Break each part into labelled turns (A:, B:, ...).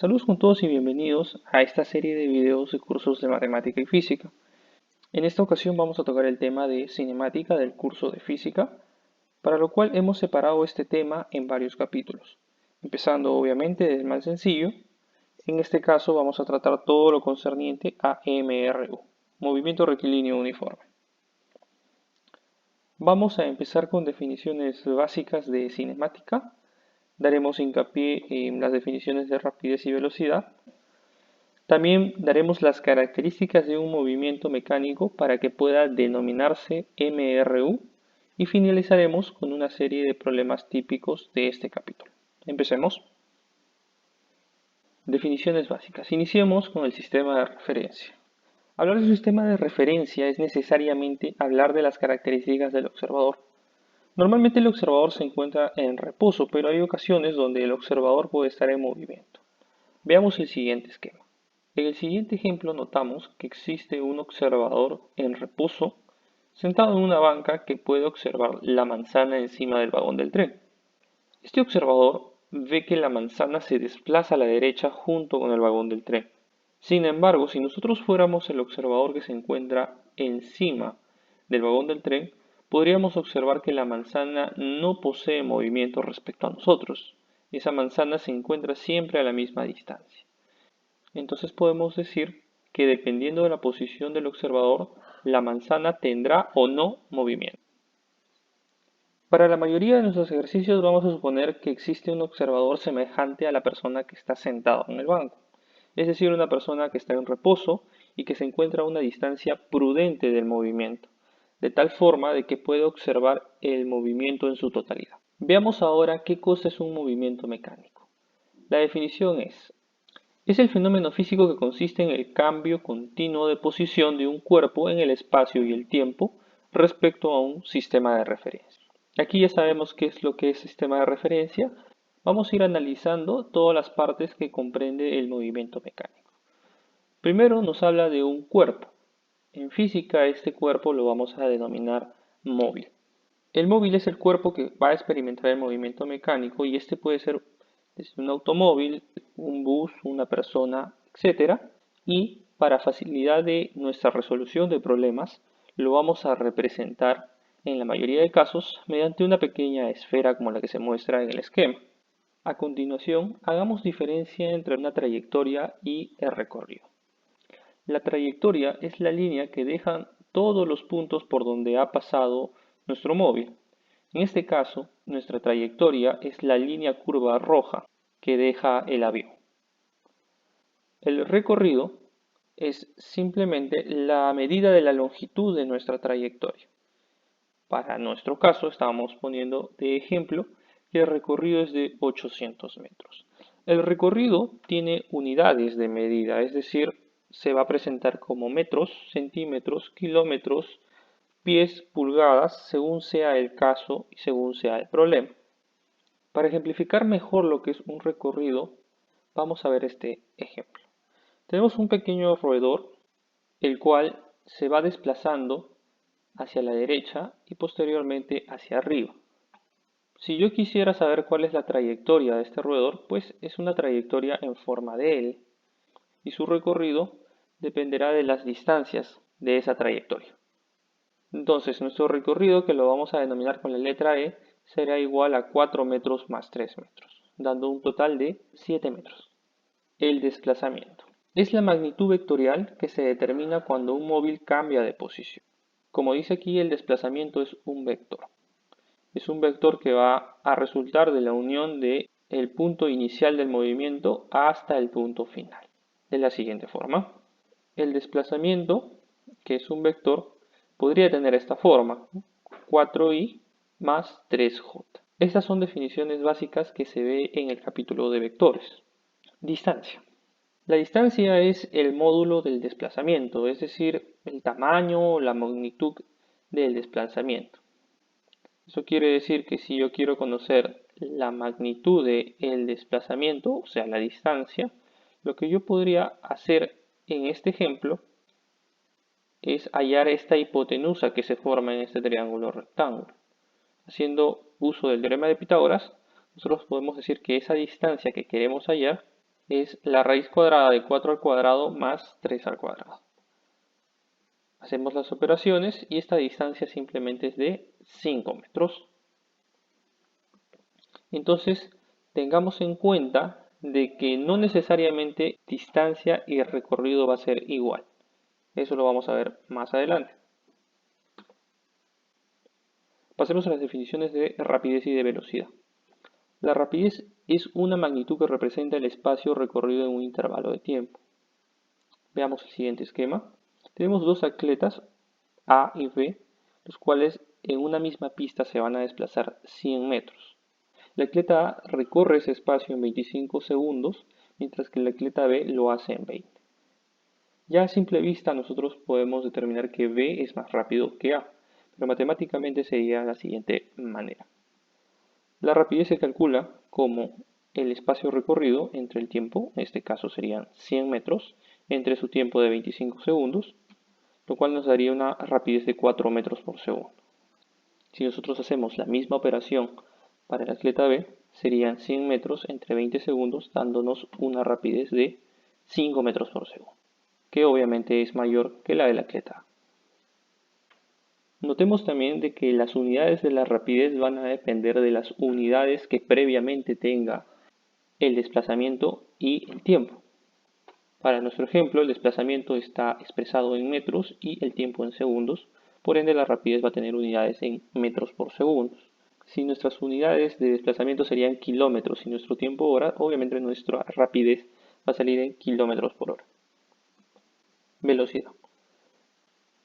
A: Saludos con todos y bienvenidos a esta serie de videos de cursos de matemática y física. En esta ocasión vamos a tocar el tema de cinemática del curso de física, para lo cual hemos separado este tema en varios capítulos, empezando obviamente desde el más sencillo. En este caso vamos a tratar todo lo concerniente a MRU, movimiento rectilíneo uniforme. Vamos a empezar con definiciones básicas de cinemática. Daremos hincapié en las definiciones de rapidez y velocidad. También daremos las características de un movimiento mecánico para que pueda denominarse MRU y finalizaremos con una serie de problemas típicos de este capítulo. Empecemos. Definiciones básicas. Iniciemos con el sistema de referencia. Hablar de un sistema de referencia es necesariamente hablar de las características del observador. Normalmente el observador se encuentra en reposo, pero hay ocasiones donde el observador puede estar en movimiento. Veamos el siguiente esquema. En el siguiente ejemplo notamos que existe un observador en reposo sentado en una banca que puede observar la manzana encima del vagón del tren. Este observador ve que la manzana se desplaza a la derecha junto con el vagón del tren. Sin embargo, si nosotros fuéramos el observador que se encuentra encima del vagón del tren, podríamos observar que la manzana no posee movimiento respecto a nosotros. Esa manzana se encuentra siempre a la misma distancia. Entonces podemos decir que dependiendo de la posición del observador, la manzana tendrá o no movimiento. Para la mayoría de nuestros ejercicios vamos a suponer que existe un observador semejante a la persona que está sentada en el banco, es decir, una persona que está en reposo y que se encuentra a una distancia prudente del movimiento, de tal forma de que puede observar el movimiento en su totalidad. Veamos ahora qué cosa es un movimiento mecánico. La definición es el fenómeno físico que consiste en el cambio continuo de posición de un cuerpo en el espacio y el tiempo respecto a un sistema de referencia. Aquí ya sabemos qué es lo que es sistema de referencia. Vamos a ir analizando todas las partes que comprende el movimiento mecánico. Primero nos habla de un cuerpo. En física este cuerpo lo vamos a denominar móvil. El móvil es el cuerpo que va a experimentar el movimiento mecánico y este puede ser desde un automóvil, un bus, una persona, etc. Y para facilidad de nuestra resolución de problemas, lo vamos a representar en la mayoría de casos mediante una pequeña esfera como la que se muestra en el esquema. A continuación, hagamos diferencia entre una trayectoria y el recorrido. La trayectoria es la línea que dejan todos los puntos por donde ha pasado nuestro móvil. En este caso, nuestra trayectoria es la línea curva roja que deja el avión. El recorrido es simplemente la medida de la longitud de nuestra trayectoria. Para nuestro caso, estábamos poniendo de ejemplo que el recorrido es de 800 metros. El recorrido tiene unidades de medida, es decir, se va a presentar como metros, centímetros, kilómetros, pies, pulgadas, según sea el caso y según sea el problema. Para ejemplificar mejor lo que es un recorrido, vamos a ver este ejemplo. Tenemos un pequeño roedor, el cual se va desplazando hacia la derecha y posteriormente hacia arriba. Si yo quisiera saber cuál es la trayectoria de este roedor, pues es una trayectoria en forma de L y su recorrido dependerá de las distancias de esa trayectoria. Entonces nuestro recorrido, que lo vamos a denominar con la letra E, será igual a 4 metros más 3 metros, dando un total de 7 metros. El desplazamiento es la magnitud vectorial que se determina cuando un móvil cambia de posición. Como dice aquí, el desplazamiento es un vector. Es un vector que va a resultar de la unión de el punto inicial del movimiento hasta el punto final. De la siguiente forma, el desplazamiento, que es un vector, podría tener esta forma, 4i más 3j. Estas son definiciones básicas que se ve en el capítulo de vectores. Distancia. La distancia es el módulo del desplazamiento, es decir, el tamaño o la magnitud del desplazamiento. Eso quiere decir que si yo quiero conocer la magnitud del desplazamiento, o sea, la distancia, lo que yo podría hacer en este ejemplo es hallar esta hipotenusa que se forma en este triángulo rectángulo. Haciendo uso del teorema de Pitágoras, nosotros podemos decir que esa distancia que queremos hallar es la raíz cuadrada de 4 al cuadrado más 3 al cuadrado. Hacemos las operaciones y esta distancia simplemente es de 5 metros. Entonces, tengamos en cuenta de que no necesariamente distancia y recorrido va a ser igual. Eso lo vamos a ver más adelante. Pasemos a las definiciones de rapidez y de velocidad. La rapidez es una magnitud que representa el espacio recorrido en un intervalo de tiempo. Veamos el siguiente esquema. Tenemos dos atletas, A y B, los cuales en una misma pista se van a desplazar 100 metros. El atleta A recorre ese espacio en 25 segundos, mientras que el atleta B lo hace en 20. Ya a simple vista nosotros podemos determinar que B es más rápido que A, pero matemáticamente sería de la siguiente manera. La rapidez se calcula como el espacio recorrido entre el tiempo, en este caso serían 100 metros, entre su tiempo de 25 segundos, lo cual nos daría una rapidez de 4 metros por segundo. Si nosotros hacemos la misma operación para el atleta B, serían 100 metros entre 20 segundos, dándonos una rapidez de 5 metros por segundo, que obviamente es mayor que la del atleta A. Notemos también de que las unidades de la rapidez van a depender de las unidades que previamente tenga el desplazamiento y el tiempo. Para nuestro ejemplo, el desplazamiento está expresado en metros y el tiempo en segundos, por ende la rapidez va a tener unidades en metros por segundo. Si nuestras unidades de desplazamiento serían kilómetros y nuestro tiempo hora, obviamente nuestra rapidez va a salir en kilómetros por hora. Velocidad.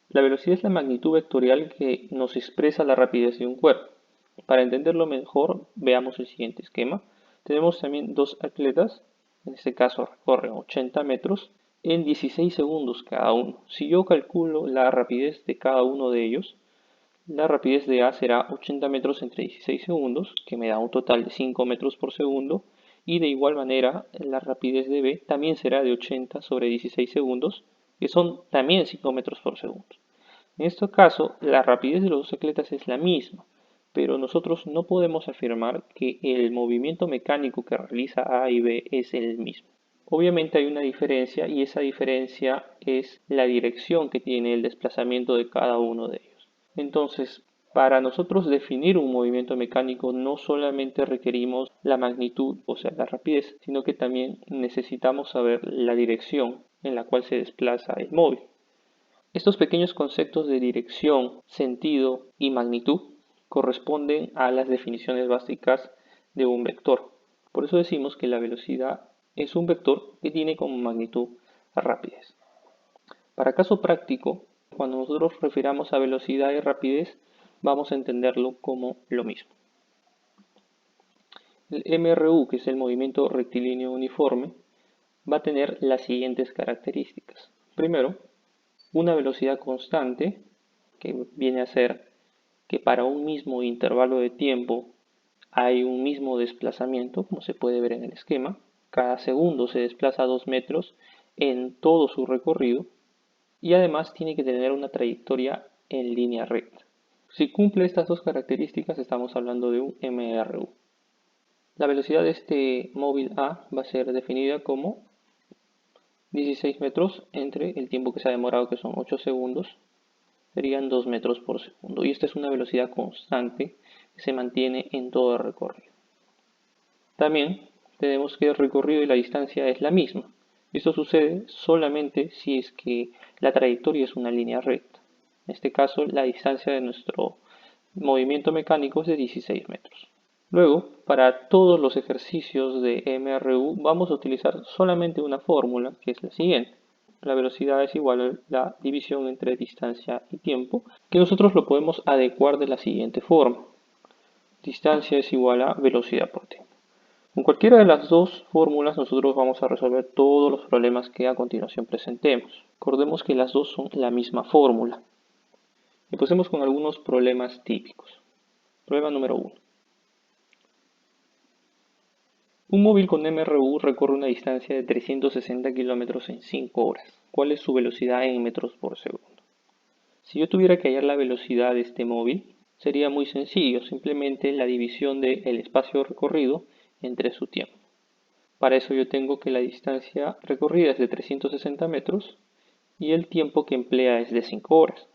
A: La velocidad es la magnitud vectorial que nos expresa la rapidez de un cuerpo. Para entenderlo mejor, veamos el siguiente esquema. Tenemos también dos atletas, en este caso recorren 80 metros en 16 segundos cada uno. Si yo calculo la rapidez de cada uno de ellos, la rapidez de A será 80 metros entre 16 segundos, que me da un total de 5 metros por segundo, y de igual manera la rapidez de B también será de 80 sobre 16 segundos, que son también 5 metros por segundo. En este caso, la rapidez de los dos atletas es la misma, pero nosotros no podemos afirmar que el movimiento mecánico que realiza A y B es el mismo. Obviamente hay una diferencia y esa diferencia es la dirección que tiene el desplazamiento de cada uno de ellos. Entonces, para nosotros definir un movimiento mecánico no solamente requerimos la magnitud, o sea, la rapidez, sino que también necesitamos saber la dirección en la cual se desplaza el móvil. Estos pequeños conceptos de dirección, sentido y magnitud corresponden a las definiciones básicas de un vector. Por eso decimos que la velocidad es un vector que tiene como magnitud rapidez. Para caso práctico, cuando nosotros refiramos a velocidad y rapidez, vamos a entenderlo como lo mismo. El MRU, que es el movimiento rectilíneo uniforme, va a tener las siguientes características. Primero, una velocidad constante, que viene a ser que para un mismo intervalo de tiempo hay un mismo desplazamiento, como se puede ver en el esquema. Cada segundo se desplaza 2 metros en todo su recorrido y además tiene que tener una trayectoria en línea recta. Si cumple estas dos características estamos hablando de un MRU. La velocidad de este móvil A va a ser definida como 16 metros entre el tiempo que se ha demorado, que son 8 segundos, serían 2 metros por segundo. Y esta es una velocidad constante que se mantiene en todo el recorrido. También tenemos que el recorrido y la distancia es la misma. Esto sucede solamente si es que la trayectoria es una línea recta. En este caso, la distancia de nuestro movimiento mecánico es de 16 metros. Luego, para todos los ejercicios de MRU vamos a utilizar solamente una fórmula, que es la siguiente. La velocidad es igual a la división entre distancia y tiempo, que nosotros lo podemos adecuar de la siguiente forma. Distancia es igual a velocidad por tiempo. Con cualquiera de las dos fórmulas nosotros vamos a resolver todos los problemas que a continuación presentemos. Recordemos que las dos son la misma fórmula. Empecemos con algunos problemas típicos. Problema número 1. Un móvil con MRU recorre una distancia de 360 kilómetros en 5 horas. ¿Cuál es su velocidad en metros por segundo? Si yo tuviera que hallar la velocidad de este móvil, sería muy sencillo, simplemente la división del espacio recorrido entre su tiempo. Para eso yo tengo que la distancia recorrida es de 360 metros y el tiempo que emplea es de 5 horas.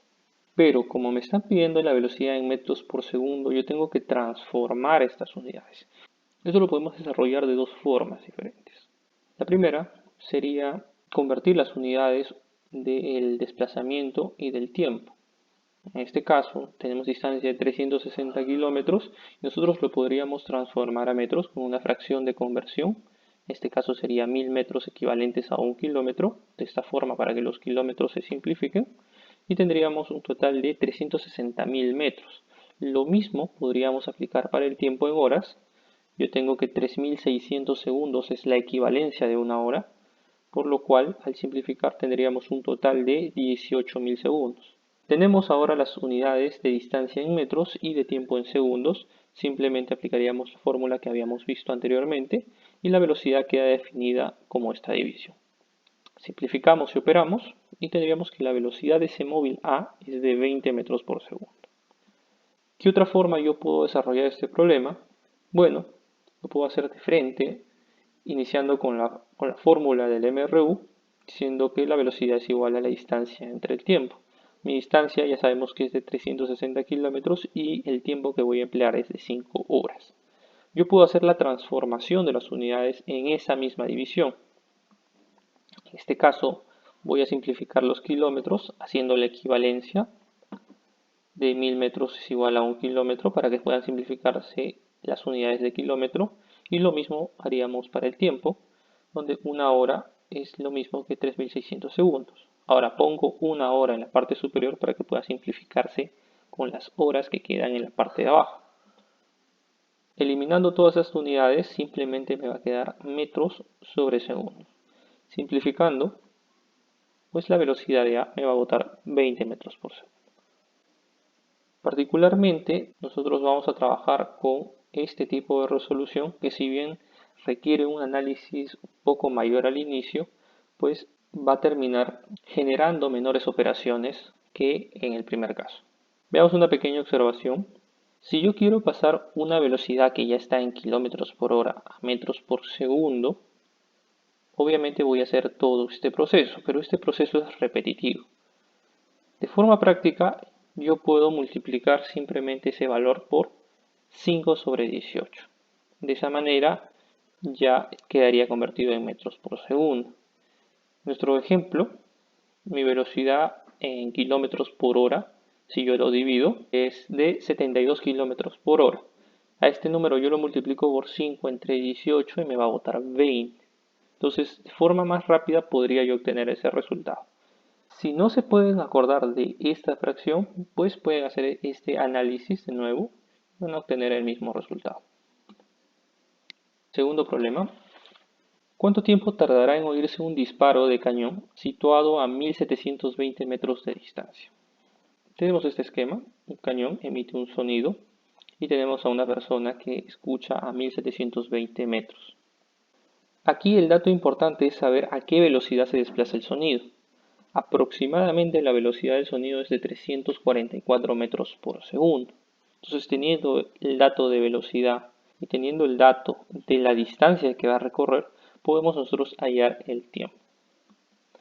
A: Pero como me están pidiendo la velocidad en metros por segundo, yo tengo que transformar estas unidades. Esto lo podemos desarrollar de dos formas diferentes. La primera sería convertir las unidades del desplazamiento y del tiempo. En este caso, tenemos distancia de 360 kilómetros y nosotros lo podríamos transformar a metros con una fracción de conversión. En este caso sería 1000 metros equivalentes a 1 kilómetro, de esta forma para que los kilómetros se simplifiquen. Y tendríamos un total de 360.000 metros. Lo mismo podríamos aplicar para el tiempo en horas. Yo tengo que 3600 segundos es la equivalencia de una hora, por lo cual al simplificar tendríamos un total de 18.000 segundos. Tenemos ahora las unidades de distancia en metros y de tiempo en segundos. Simplemente aplicaríamos la fórmula que habíamos visto anteriormente y la velocidad queda definida como esta división. Simplificamos y operamos y tendríamos que la velocidad de ese móvil A es de 20 metros por segundo. ¿Qué otra forma yo puedo desarrollar este problema? Bueno, lo puedo hacer de frente, iniciando con la fórmula del MRU, diciendo que la velocidad es igual a la distancia entre el tiempo. Mi distancia ya sabemos que es de 360 kilómetros y el tiempo que voy a emplear es de 5 horas. Yo puedo hacer la transformación de las unidades en esa misma división. En este caso voy a simplificar los kilómetros haciendo la equivalencia de 1000 metros es igual a 1 kilómetro para que puedan simplificarse las unidades de kilómetro. Y lo mismo haríamos para el tiempo, donde una hora es lo mismo que 3600 segundos. Ahora pongo una hora en la parte superior para que pueda simplificarse con las horas que quedan en la parte de abajo. Eliminando todas estas unidades, simplemente me va a quedar metros sobre segundos. Simplificando, pues la velocidad de A me va a botar 20 metros por segundo. Particularmente, nosotros vamos a trabajar con este tipo de resolución que, si bien requiere un análisis un poco mayor al inicio, pues va a terminar generando menores operaciones que en el primer caso. Veamos una pequeña observación. Si yo quiero pasar una velocidad que ya está en kilómetros por hora a metros por segundo, obviamente voy a hacer todo este proceso, pero este proceso es repetitivo. De forma práctica, yo puedo multiplicar simplemente ese valor por 5 sobre 18. De esa manera ya quedaría convertido en metros por segundo. Nuestro ejemplo, mi velocidad en kilómetros por hora, si yo lo divido, es de 72 kilómetros por hora. A este número yo lo multiplico por 5 entre 18 y me va a botar 20. Entonces, de forma más rápida podría yo obtener ese resultado. Si no se pueden acordar de esta fracción, pues pueden hacer este análisis de nuevo y van a obtener el mismo resultado. Segundo problema. ¿Cuánto tiempo tardará en oírse un disparo de cañón situado a 1720 metros de distancia? Tenemos este esquema. Un cañón emite un sonido y tenemos a una persona que escucha a 1720 metros. Aquí el dato importante es saber a qué velocidad se desplaza el sonido. Aproximadamente la velocidad del sonido es de 344 metros por segundo. Entonces, teniendo el dato de velocidad y teniendo el dato de la distancia que va a recorrer, podemos nosotros hallar el tiempo.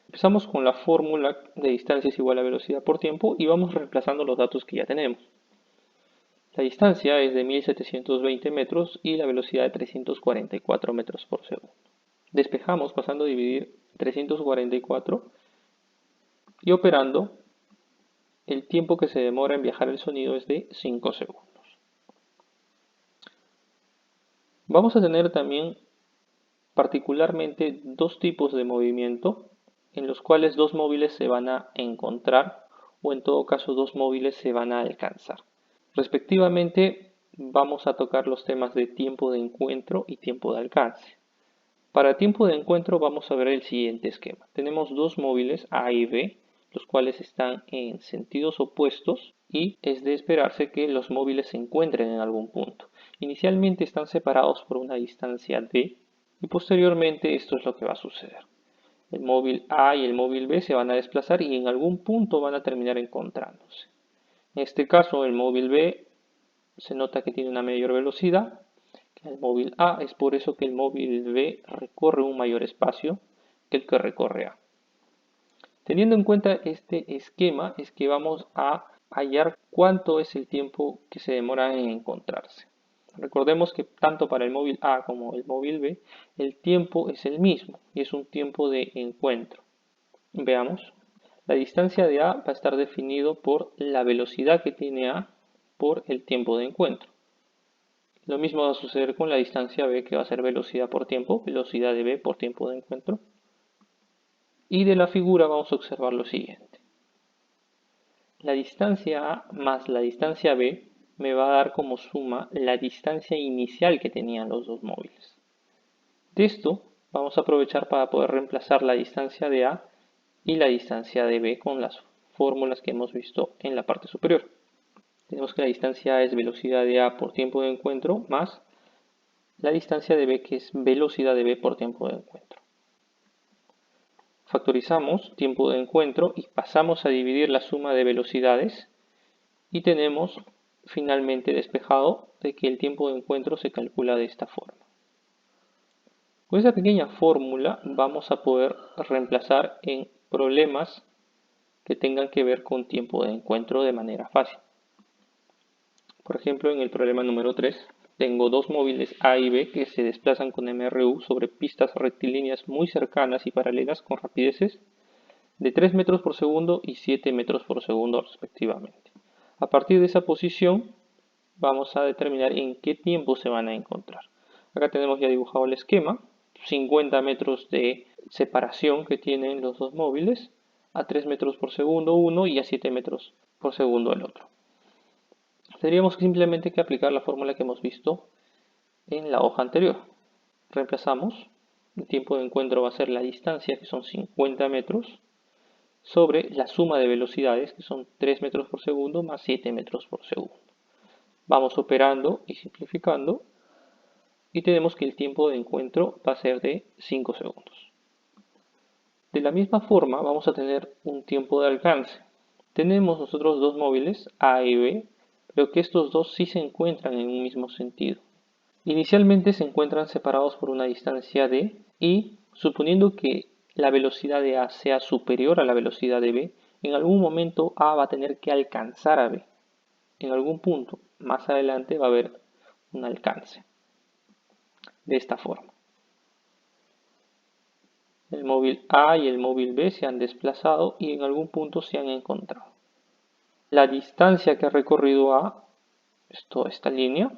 A: Empezamos con la fórmula de distancia es igual a velocidad por tiempo y vamos reemplazando los datos que ya tenemos. La distancia es de 1720 metros y la velocidad de 344 metros por segundo. Despejamos pasando a dividir 344 y operando, el tiempo que se demora en viajar el sonido es de 5 segundos. Vamos a tener también particularmente dos tipos de movimiento en los cuales dos móviles se van a encontrar o en todo caso dos móviles se van a alcanzar. Respectivamente vamos a tocar los temas de tiempo de encuentro y tiempo de alcance. Para tiempo de encuentro vamos a ver el siguiente esquema. Tenemos dos móviles A y B, los cuales están en sentidos opuestos y es de esperarse que los móviles se encuentren en algún punto. Inicialmente están separados por una distancia d y posteriormente esto es lo que va a suceder. El móvil A y el móvil B se van a desplazar y en algún punto van a terminar encontrándose. En este caso el móvil B se nota que tiene una mayor velocidad que al móvil A. Es por eso que el móvil B recorre un mayor espacio que el que recorre A. Teniendo en cuenta este esquema es que vamos a hallar cuánto es el tiempo que se demora en encontrarse. Recordemos que tanto para el móvil A como el móvil B el tiempo es el mismo y es un tiempo de encuentro. Veamos, la distancia de A va a estar definido por la velocidad que tiene A por el tiempo de encuentro. Lo mismo va a suceder con la distancia B, que va a ser velocidad por tiempo, velocidad de B por tiempo de encuentro. Y de la figura vamos a observar lo siguiente. La distancia A más la distancia B me va a dar como suma la distancia inicial que tenían los dos móviles. De esto vamos a aprovechar para poder reemplazar la distancia de A y la distancia de B con las fórmulas que hemos visto en la parte superior. Tenemos que la distancia A es velocidad de A por tiempo de encuentro más la distancia de B, que es velocidad de B por tiempo de encuentro. Factorizamos tiempo de encuentro y pasamos a dividir la suma de velocidades y tenemos finalmente despejado de que el tiempo de encuentro se calcula de esta forma. Con esta pequeña fórmula vamos a poder reemplazar en problemas que tengan que ver con tiempo de encuentro de manera fácil. Por ejemplo, en el problema número 3, tengo dos móviles A y B que se desplazan con MRU sobre pistas rectilíneas muy cercanas y paralelas con rapideces de 3 metros por segundo y 7 metros por segundo respectivamente. A partir de esa posición vamos a determinar en qué tiempo se van a encontrar. Acá tenemos ya dibujado el esquema, 50 metros de separación que tienen los dos móviles, a 3 metros por segundo uno y a 7 metros por segundo el otro. Tendríamos simplemente que aplicar la fórmula que hemos visto en la hoja anterior. Reemplazamos, el tiempo de encuentro va a ser la distancia, que son 50 metros, sobre la suma de velocidades, que son 3 metros por segundo más 7 metros por segundo. Vamos operando y simplificando y tenemos que el tiempo de encuentro va a ser de 5 segundos. De la misma forma vamos a tener un tiempo de alcance. Tenemos nosotros dos móviles A y B, pero que estos dos sí se encuentran en un mismo sentido. Inicialmente se encuentran separados por una distancia d y, suponiendo que la velocidad de A sea superior a la velocidad de B, en algún momento A va a tener que alcanzar a B. En algún punto más adelante va a haber un alcance. De esta forma. El móvil A y el móvil B se han desplazado y en algún punto se han encontrado. La distancia que ha recorrido A es toda esta línea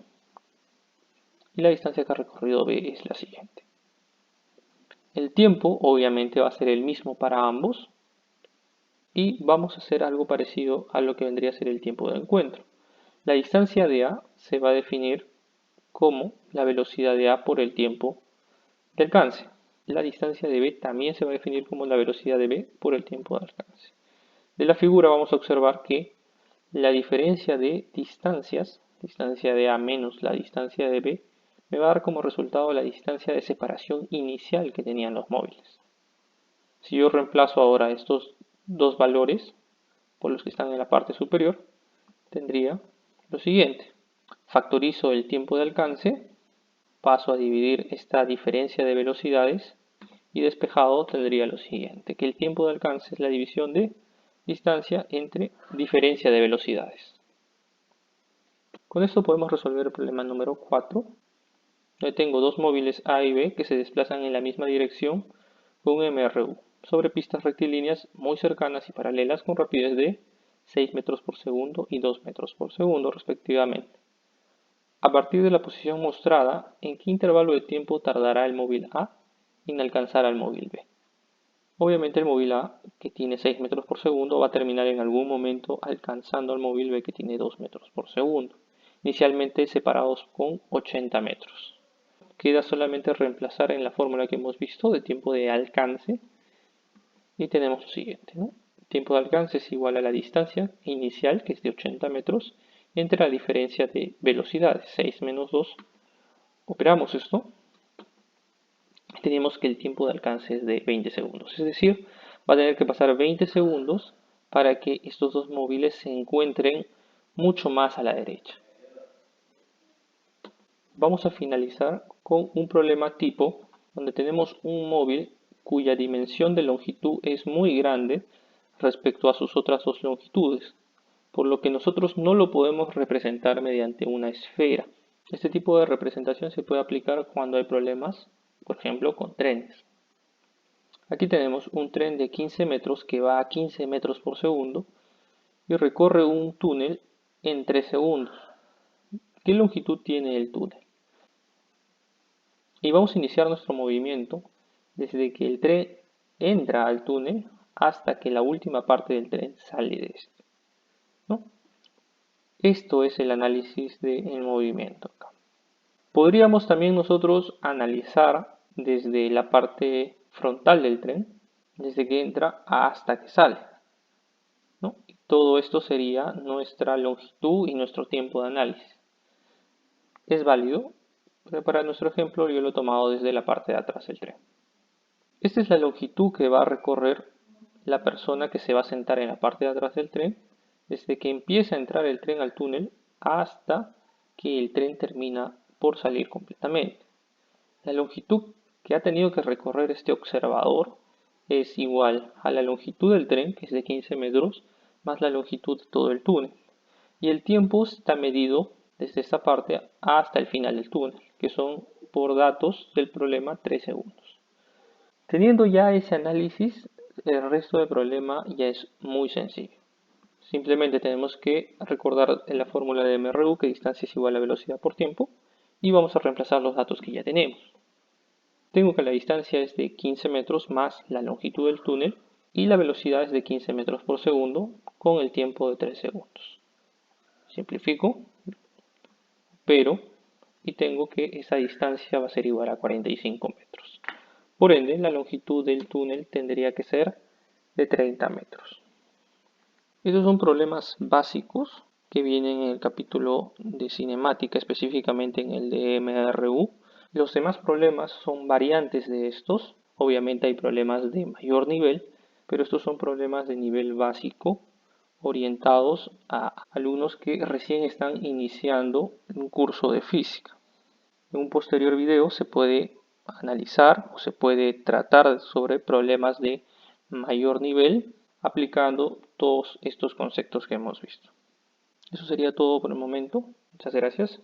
A: y la distancia que ha recorrido B es la siguiente. El tiempo obviamente va a ser el mismo para ambos y vamos a hacer algo parecido a lo que vendría a ser el tiempo de encuentro. La distancia de A se va a definir como la velocidad de A por el tiempo de alcance. La distancia de B también se va a definir como la velocidad de B por el tiempo de alcance. De la figura vamos a observar que la diferencia de distancias, distancia de A menos la distancia de B, me va a dar como resultado la distancia de separación inicial que tenían los móviles. Si yo reemplazo ahora estos dos valores por los que están en la parte superior, tendría lo siguiente. Factorizo el tiempo de alcance, paso a dividir esta diferencia de velocidades y despejado tendría lo siguiente, que el tiempo de alcance es la división de distancia entre diferencia de velocidades. Con esto podemos resolver el problema número 4. Donde tengo dos móviles A y B que se desplazan en la misma dirección con un MRU sobre pistas rectilíneas muy cercanas y paralelas con rapidez de 6 metros por segundo y 2 metros por segundo respectivamente. A partir de la posición mostrada, ¿en qué intervalo de tiempo tardará el móvil A en alcanzar al móvil B? Obviamente el móvil A, que tiene 6 metros por segundo, va a terminar en algún momento alcanzando al móvil B, que tiene 2 metros por segundo, inicialmente separados con 80 metros. Queda solamente reemplazar en la fórmula que hemos visto de tiempo de alcance y tenemos lo siguiente, ¿no? El tiempo de alcance es igual a la distancia inicial, que es de 80 metros, entre la diferencia de velocidades, 6 menos 2. Operamos esto. Tenemos que el tiempo de alcance es de 20 segundos, es decir, va a tener que pasar 20 segundos para que estos dos móviles se encuentren mucho más a la derecha. vamos a finalizar con un problema tipo donde tenemos un móvil cuya dimensión de longitud es muy grande respecto a sus otras dos longitudes, por lo que nosotros no lo podemos representar mediante una esfera. Este tipo de representación se puede aplicar cuando hay problemas, por ejemplo, con trenes. Aquí tenemos un tren de 15 metros que va a 15 metros por segundo y recorre un túnel en 3 segundos. ¿Qué longitud tiene el túnel? Y vamos a iniciar nuestro movimiento desde que el tren entra al túnel hasta que la última parte del tren sale de este, ¿no? Esto es el análisis del movimiento acá. Podríamos también nosotros analizar desde la parte frontal del tren, desde que entra hasta que sale, ¿no? Y todo esto sería nuestra longitud y nuestro tiempo de análisis. Es válido, pero para nuestro ejemplo yo lo he tomado desde la parte de atrás del tren. Esta es la longitud que va a recorrer la persona que se va a sentar en la parte de atrás del tren, desde que empieza a entrar el tren al túnel hasta que el tren termina por salir completamente. La longitud que ha tenido que recorrer este observador es igual a la longitud del tren, que es de 15 metros, más la longitud de todo el túnel. Y el tiempo está medido desde esta parte hasta el final del túnel, que son por datos del problema 3 segundos. Teniendo ya ese análisis, el resto del problema ya es muy sencillo. Simplemente tenemos que recordar en la fórmula de MRU que distancia es igual a velocidad por tiempo y vamos a reemplazar los datos que ya tenemos. Tengo que la distancia es de 15 metros más la longitud del túnel y la velocidad es de 15 metros por segundo con el tiempo de 3 segundos. Simplifico, pero y tengo que esa distancia va a ser igual a 45 metros. Por ende, la longitud del túnel tendría que ser de 30 metros. Estos son problemas básicos que vienen en el capítulo de cinemática, específicamente en el de MRU. Los demás problemas son variantes de estos. Obviamente hay problemas de mayor nivel, pero estos son problemas de nivel básico orientados a alumnos que recién están iniciando un curso de física. En un posterior video se puede analizar o se puede tratar sobre problemas de mayor nivel aplicando todos estos conceptos que hemos visto. Eso sería todo por el momento. Muchas gracias.